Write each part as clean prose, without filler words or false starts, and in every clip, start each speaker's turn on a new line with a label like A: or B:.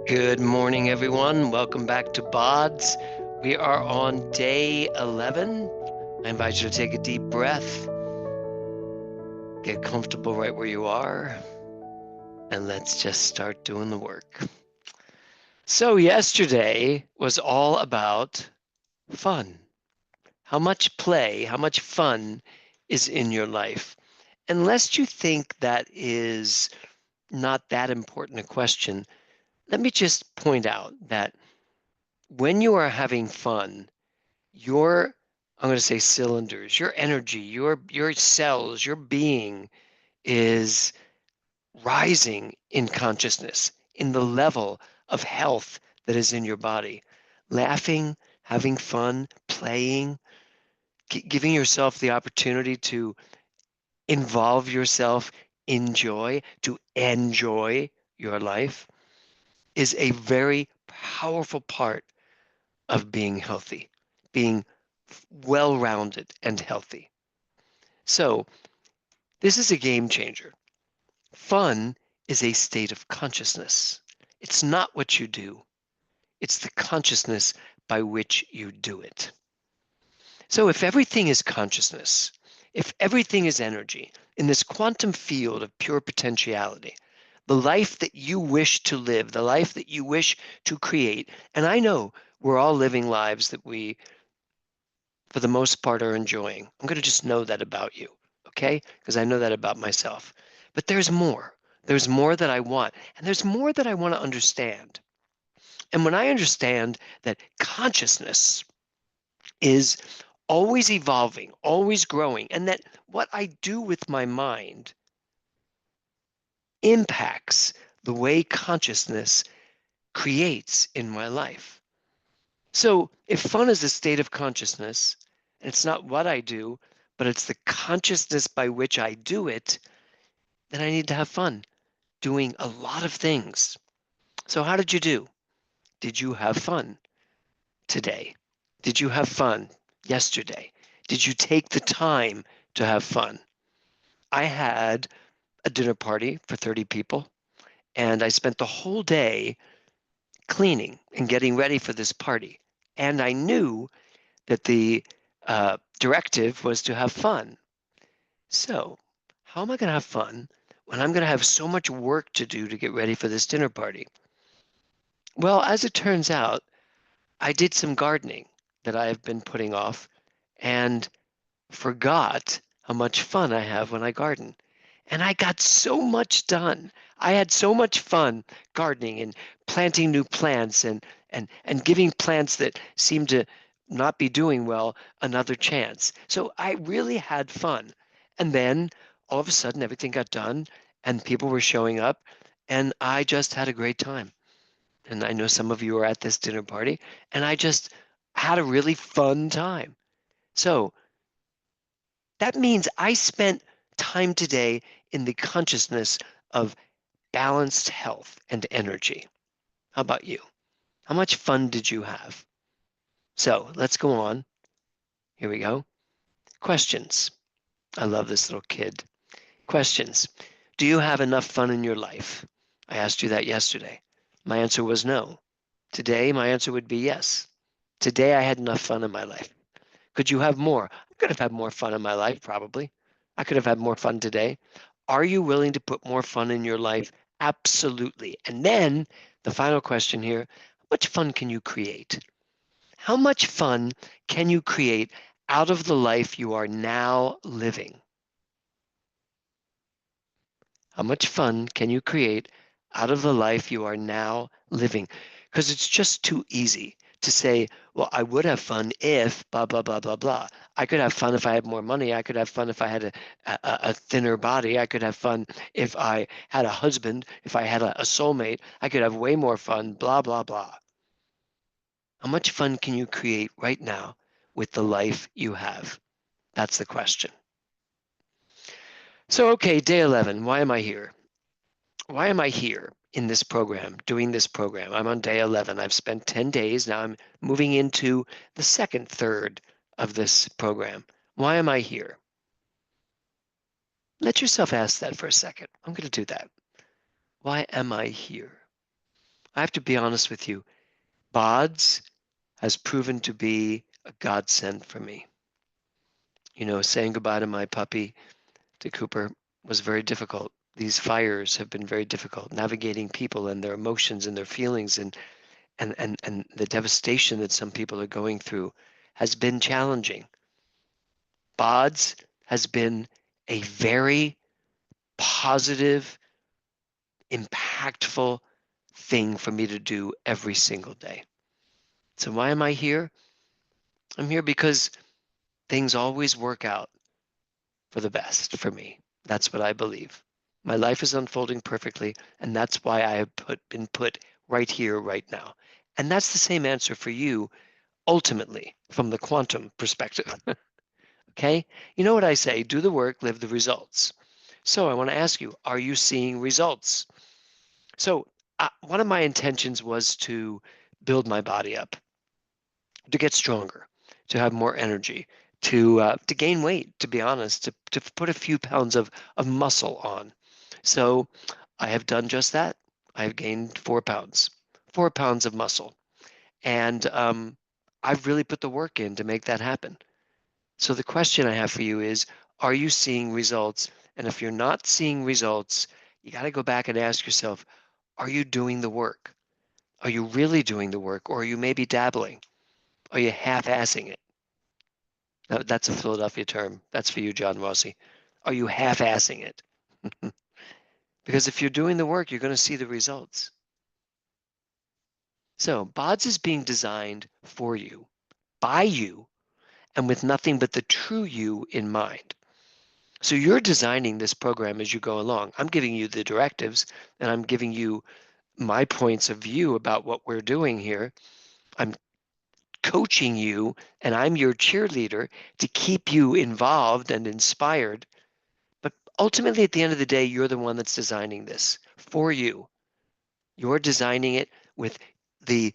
A: Good morning, everyone. Welcome back to BODS. We are on day 11. I invite you to take a deep breath, get comfortable right where you are, and let's just start doing the work. So, yesterday was all about fun. How much play, how much fun is in your life? Unless you think that is not that important a question, let me just point out that when you are having fun, your, I'm going to say cylinders, your energy, your cells, your being is rising in consciousness, in the level of health that is in your body. Laughing, having fun, playing, giving yourself the opportunity to involve yourself in joy, to enjoy your life, is a very powerful part of being healthy, being well-rounded and healthy. So this is a game changer. Fun is a state of consciousness. It's not what you do. It's the consciousness by which you do it. So if everything is consciousness, if everything is energy in this quantum field of pure potentiality, the life that you wish to live, the life that you wish to create, and I know we're all living lives that we for the most part, are enjoying. I'm going to just know that about you, okay? Because I know that about myself. But there's more. There's more that I want, and there's more that I want to understand. And when I understand that consciousness is always evolving, always growing, and that what I do with my mind impacts the way consciousness creates in my life. So if fun is a state of consciousness, and it's not what I do, but it's the consciousness by which I do it, then I need to have fun doing a lot of things. So how did you do? Did you have fun today? Did you have fun yesterday? Did you take the time to have fun? I had a dinner party for 30 people, and I spent the whole day cleaning and getting ready for this party. And I knew that the directive was to have fun. So, how am I going to have fun when I'm going to have so much work to do to get ready for this dinner party? Well, as it turns out, I did some gardening that I have been putting off and forgot how much fun I have when I garden. And I got so much done. I had so much fun gardening and planting new plants and giving plants that seem to not be doing well another chance. So I really had fun. And then all of a sudden everything got done and people were showing up and I just had a great time. And I know some of you are at this dinner party and I just had a really fun time. So that means I spent time today in the consciousness of balanced health and energy. How about you? How much fun did you have? So let's go on. Here we go. Questions. I love this little kid. Questions. Do you have enough fun in your life? I asked you that yesterday. My answer was no. Today, my answer would be yes. Today, I had enough fun in my life. Could you have more? I could have had more fun in my life, probably. I could have had more fun today. Are you willing to put more fun in your life? Absolutely. And then the final question here, how much fun can you create? How much fun can you create out of the life you are now living? How much fun can you create out of the life you are now living? Because it's just too easy to say, well, I would have fun if blah, blah, blah, blah, blah. I could have fun if I had more money. I could have fun if I had a thinner body. I could have fun if I had a husband, if I had a soulmate. I could have way more fun, blah, blah, blah. How much fun can you create right now with the life you have? That's the question. So, okay, day 11. Why am I here? Why am I here in this program, doing this program? I'm on day 11. I've spent 10 days. Now I'm moving into the second third of this program. Why am I here? Let yourself ask that for a second. I'm going to do that. Why am I here? I have to be honest with you. BODS has proven to be a godsend for me. Saying goodbye to my puppy, to Cooper, was very difficult. These fires have been very difficult. Navigating people and their emotions and their feelings and the devastation that some people are going through has been challenging. BODS has been a very positive, impactful thing for me to do every single day. So why am I here? I'm here because things always work out for the best for me. That's what I believe. My life is unfolding perfectly, and that's why I have been put right here, right now. And that's the same answer for you, ultimately, from the quantum perspective. Okay? You know what I say? Do the work, live the results. So I want to ask you, are you seeing results? So one of my intentions was to build my body up, to get stronger, to have more energy, to gain weight. To be honest, to put a few pounds of muscle on. So I have done just that. I have gained 4 pounds, 4 pounds of muscle, and I've really put the work in to make that happen. So the question I have for you is, are you seeing results? And if you're not seeing results, you got to go back and ask yourself, are you doing the work? Are you really doing the work? Or are you maybe dabbling? Are you half-assing it? Now, that's a Philadelphia term. That's for you, John Rossi. Are you half-assing it? Because if you're doing the work, you're going to see the results. So BODS is being designed for you, by you, and with nothing but the true you in mind. So you're designing this program as you go along. I'm giving you the directives and I'm giving you my points of view about what we're doing here. I'm coaching you and I'm your cheerleader to keep you involved and inspired. But ultimately, at the end of the day, you're the one that's designing this for you. You're designing it with the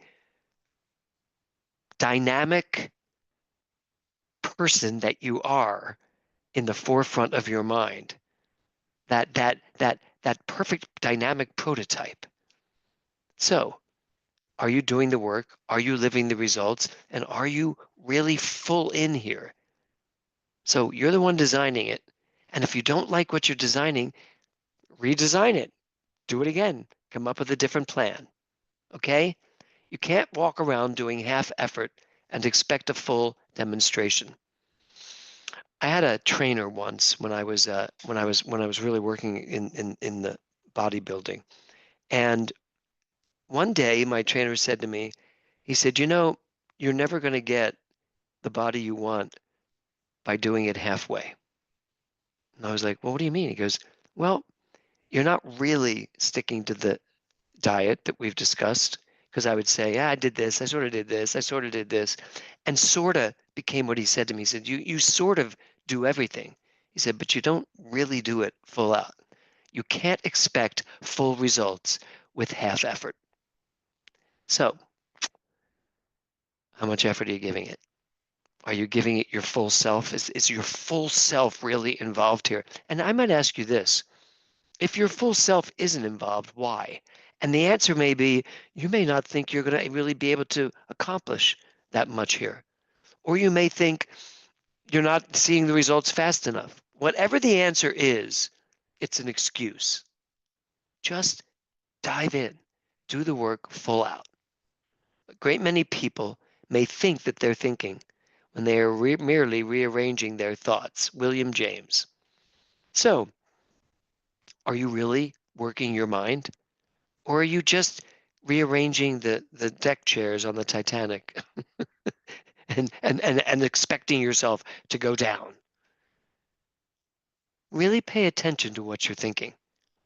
A: dynamic person that you are in the forefront of your mind. That perfect dynamic prototype. So, are you doing the work? Are you living the results? And are you really full in here? So you're the one designing it. And if you don't like what you're designing, redesign it. Do it again. Come up with a different plan. Okay? You can't walk around doing half effort and expect a full demonstration. I had a trainer once when I was really working in the bodybuilding. And one day my trainer said to me, he said, you're never going to get the body you want by doing it halfway. And I was like, well, what do you mean? He goes, well, you're not really sticking to the diet that we've discussed. Because I would say, yeah, I did this, I sort of did this, I sort of did this, and sort of became what he said to me. He said, you sort of do everything. He said, but you don't really do it full out. You can't expect full results with half effort. So, how much effort are you giving it? Are you giving it your full self? Is your full self really involved here? And I might ask you this. If your full self isn't involved, why? And the answer may be you may not think you're going to really be able to accomplish that much here. Or you may think you're not seeing the results fast enough. Whatever the answer is, it's an excuse. Just dive in, do the work full out. A great many people may think that they're thinking when they are merely rearranging their thoughts. William James. So, are you really working your mind? Or are you just rearranging the deck chairs on the Titanic and expecting yourself to go down? Really pay attention to what you're thinking.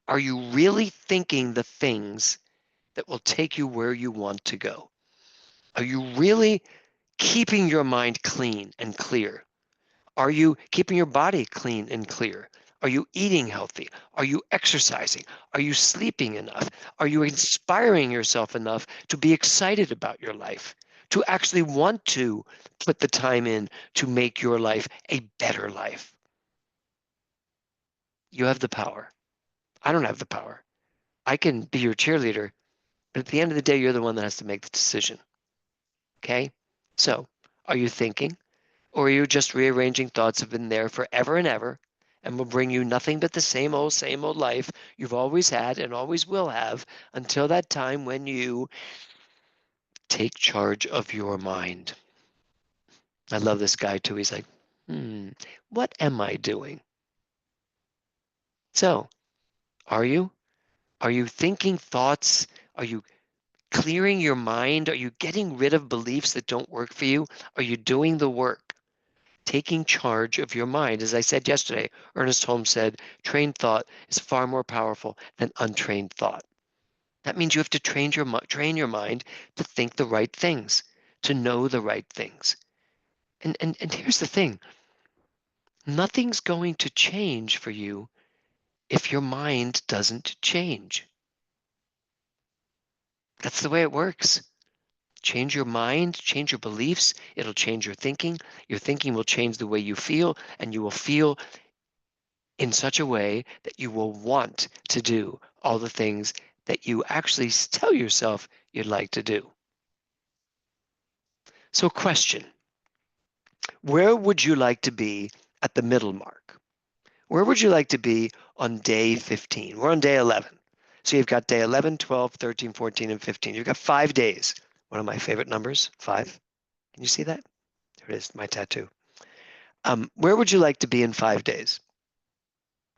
A: Are you really thinking the things that will take you where you want to go? Are you really keeping your mind clean and clear? Are you keeping your body clean and clear? Are you eating healthy? Are you exercising? Are you sleeping enough? Are you inspiring yourself enough to be excited about your life? To actually want to put the time in to make your life a better life? You have the power. I don't have the power. I can be your cheerleader, But at the end of the day, you're the one that has to make the decision. Okay? So, are you thinking, or are you just rearranging thoughts that have been there forever and ever and will bring you nothing but the same old life you've always had and always will have until that time when you take charge of your mind? I love this guy too. He's like, what am I doing? So, are you? Are you thinking thoughts? Are you clearing your mind? Are you getting rid of beliefs that don't work for you? Are you doing the work? Taking charge of your mind. As I said yesterday, Ernest Holmes said, trained thought is far more powerful than untrained thought. That means you have to train your mind to think the right things, to know the right things. And here's the thing, nothing's going to change for you if your mind doesn't change. That's the way it works. Change your mind, change your beliefs, it'll change your thinking. Your thinking will change the way you feel, and you will feel in such a way that you will want to do all the things that you actually tell yourself you'd like to do. So, question, where would you like to be at the middle mark? Where would you like to be on day 15? We're on day 11. So you've got day 11, 12, 13, 14, and 15. You've got 5 days. One of my favorite numbers, 5. Can you see that? There it is, my tattoo. Where would you like to be in 5 days?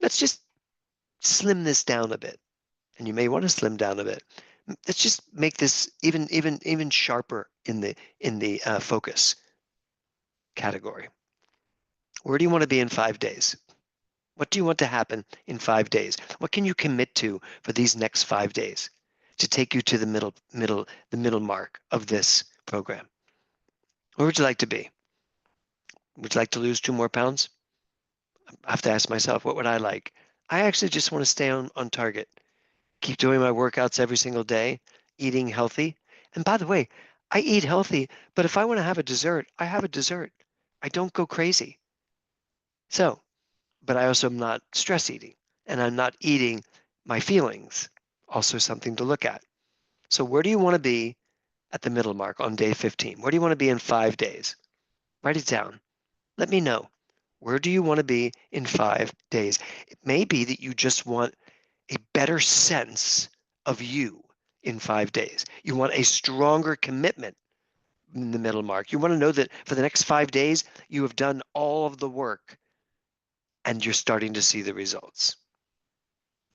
A: Let's just slim this down a bit. And you may want to slim down a bit. Let's just make this even sharper in the focus category. Where do you want to be in 5 days? What do you want to happen in 5 days? What can you commit to for these next 5 days to take you to the middle mark of this program? Where would you like to be? Would you like to lose 2 more pounds? I have to ask myself, what would I like? I actually just want to stay on target. Keep doing my workouts every single day, eating healthy. And by the way, I eat healthy, but if I want to have a dessert, I have a dessert. I don't go crazy. So, but I also am not stress eating, and I'm not eating my feelings. Also something to look at. So where do you want to be at the middle mark on day 15? Where do you want to be in 5 days? Write it down. Let me know. Where do you want to be in 5 days? It may be that you just want a better sense of you in 5 days. You want a stronger commitment in the middle mark. You want to know that for the next 5 days, you have done all of the work and you're starting to see the results.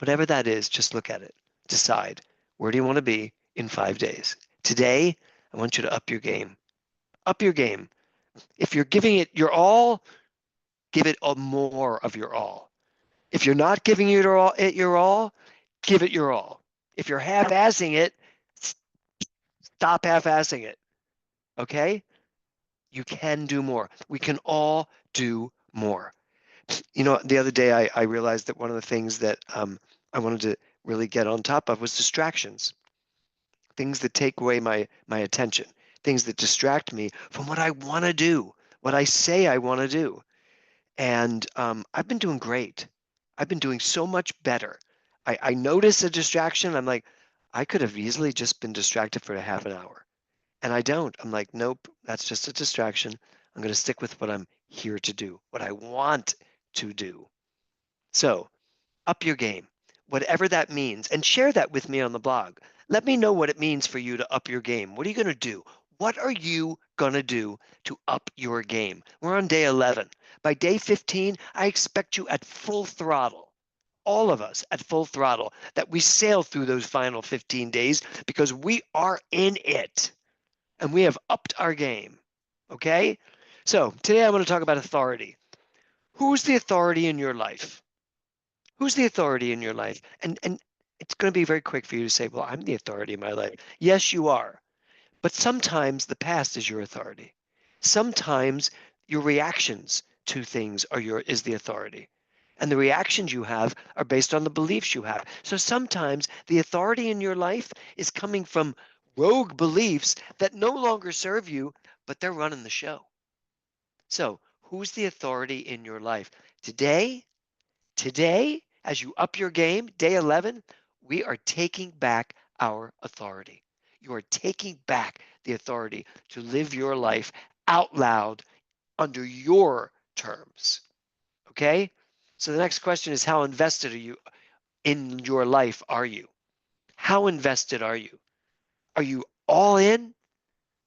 A: Whatever that is, just look at it. Decide, where do you want to be in 5 days? Today, I want you to up your game. Up your game. If you're giving it your all, give it more of your all. If you're not giving it your all, give it your all. If you're half-assing it, stop half-assing it. Okay? You can do more. We can all do more. You know, the other day I realized that one of the things that I wanted to really get on top of was distractions. Things that take away my attention, things that distract me from what I want to do, what I say I want to do. And I've been doing great. I've been doing so much better. I notice a distraction. I'm like, I could have easily just been distracted for a half an hour. And I don't. I'm like, nope, that's just a distraction. I'm going to stick with what I'm here to do, what I want to do. So up your game, whatever that means, and share that with me on the blog. Let me know what it means for you to up your game. What are you going to do? What are you going to do to up your game? We're on day 11. By day 15, I expect you at full throttle, all of us at full throttle, that we sail through those final 15 days because we are in it and we have upped our game. Okay? So today I want to talk about authority. Who's the authority in your life? Who's the authority in your life? And it's going to be very quick for you to say, well, I'm the authority in my life. Yes, you are. But sometimes the past is your authority. Sometimes your reactions to things is the authority. And the reactions you have are based on the beliefs you have. So sometimes the authority in your life is coming from rogue beliefs that no longer serve you, but they're running the show. So who's the authority in your life? Today, as you up your game, day 11, we are taking back our authority. You are taking back the authority to live your life out loud under your terms. Okay? So the next question is, how invested are you in your life? Are you? How invested are you? Are you all in,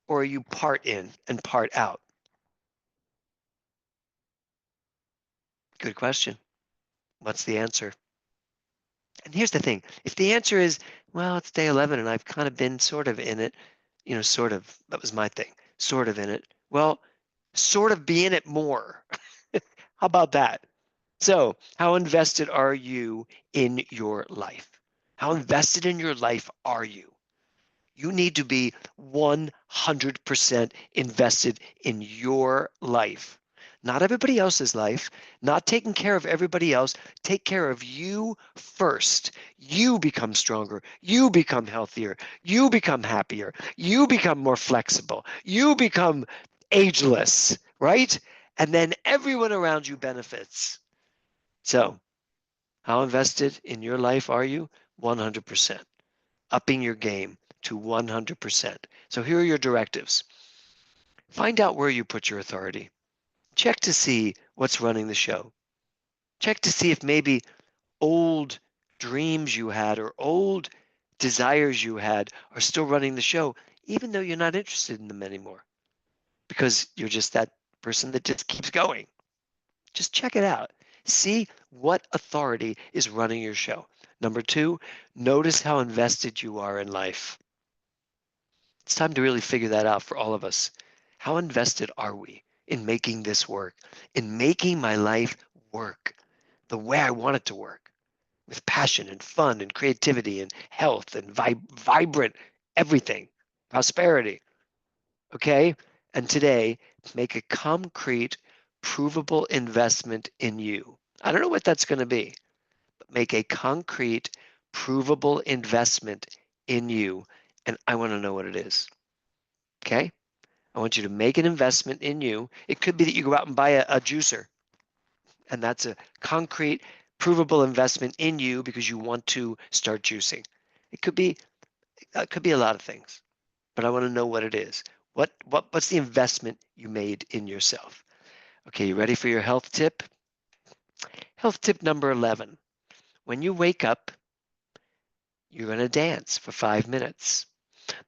A: or are you part in and part out? Good question. What's the answer? And here's the thing. If the answer is, well, it's day 11 and I've kind of been sort of in it, sort of, that was my thing, sort of in it. Well, sort of be in it more. How about that? So, how invested are you in your life? How invested in your life are you? You need to be 100% invested in your life, not everybody else's life, not taking care of everybody else. Take care of you first. You become stronger. You become healthier. You become happier. You become more flexible. You become ageless, right? And then everyone around you benefits. So, how invested in your life are you? 100%. Upping your game to 100%. So here are your directives. Find out where you put your authority. Check to see what's running the show. Check to see if maybe old dreams you had or old desires you had are still running the show, even though you're not interested in them anymore, because you're just that person that just keeps going. Just check it out. See what authority is running your show. Number two, notice how invested you are in life. It's time to really figure that out for all of us. How invested are we in making this work, in making my life work the way I want it to work, with passion and fun and creativity and health and vibrant everything, prosperity? Okay? And today, make a concrete, provable investment in you. I don't know what that's going to be, but make a concrete, provable investment in you. And I want to know what it is. Okay? I want you to make an investment in you. It could be that you go out and buy a juicer, and that's a concrete, provable investment in you because you want to start juicing. It could be a lot of things, but I want to know what it is. What's the investment you made in yourself? Okay, you ready for your health tip? Health tip number 11. When you wake up, you're going to dance for 5 minutes.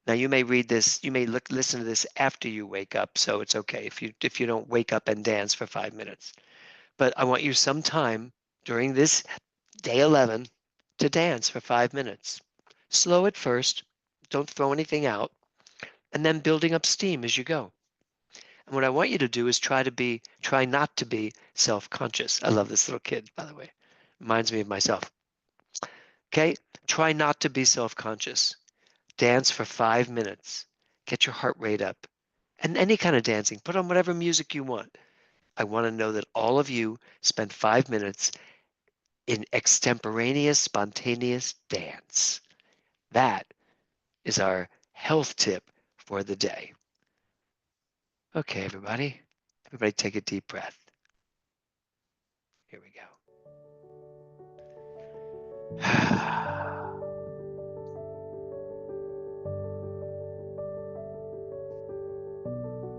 A: Now you may read this, you may listen to this after you wake up, so it's okay if you don't wake up and dance for 5 minutes. But I want you sometime during this day 11 to dance for 5 minutes. Slow it first, don't throw anything out, and then building up steam as you go. And what I want you to do is try not to be self-conscious. I love this little kid, by the way. Reminds me of myself. Okay? Try not to be self-conscious. Dance for 5 minutes. Get your heart rate up. And any kind of dancing. Put on whatever music you want. I want to know that all of you spend 5 minutes in extemporaneous, spontaneous dance. That is our health tip for the day. Okay, everybody. Everybody take a deep breath. Here we go.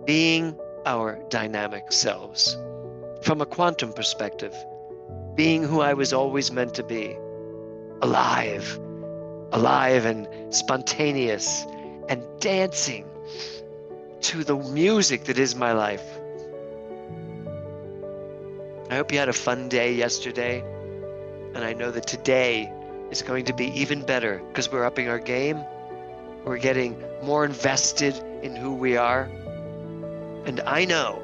A: Being our dynamic selves. From a quantum perspective, being who I was always meant to be. Alive and spontaneous and dancing to the music that is my life. I hope you had a fun day yesterday, and I know that today is going to be even better because we're upping our game. We're getting more invested in who we are. And I know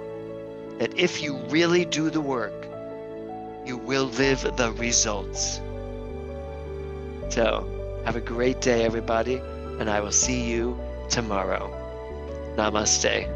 A: that if you really do the work, you will live the results. So, have a great day, everybody, and I will see you tomorrow. Namaste.